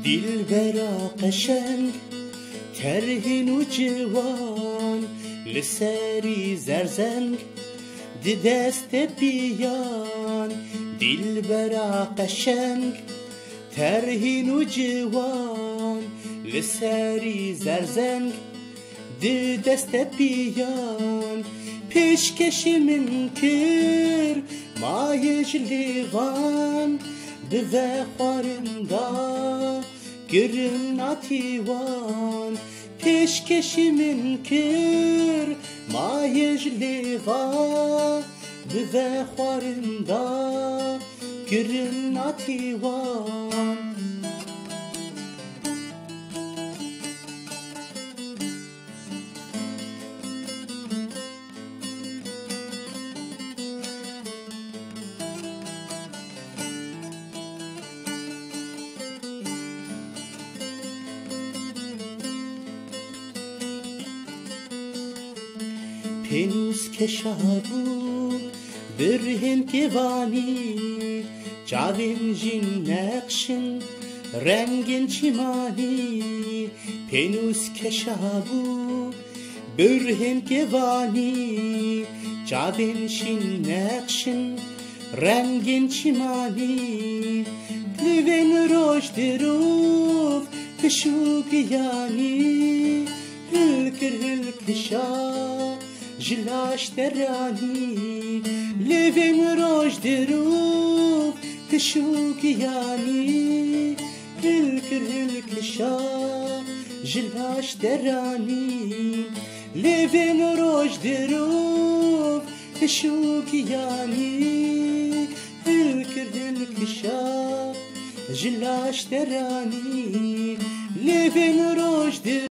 دلبرا قشنگ ترهن و جوان لسری زرزنگ دی دست پیان دلبرا قشنگ ترهن و جوان لسری زرزنگ دی دست پیان پیشکشی من کر مایج لیوان به خوارندا گرن ناتیوان پیشکشی من کر مایج لیوان به خوارندا گرن ناتیوان پنوز کشابو برهن کیوانی جاوین جین نقشن رنگین چیمانی پنوز کشابو برهن کیوانی جاوین جین نقشن رنگین چیمانی لیوین روش دروف کشوگیانی هلکر هلکشا جلاش درانی لیوین روش دروف کشوگیانی هلکر هلکشا جلاش درانی لیوین روش دروف کشوگیانی هلکر هلکشا جلاش درانی لیوین روش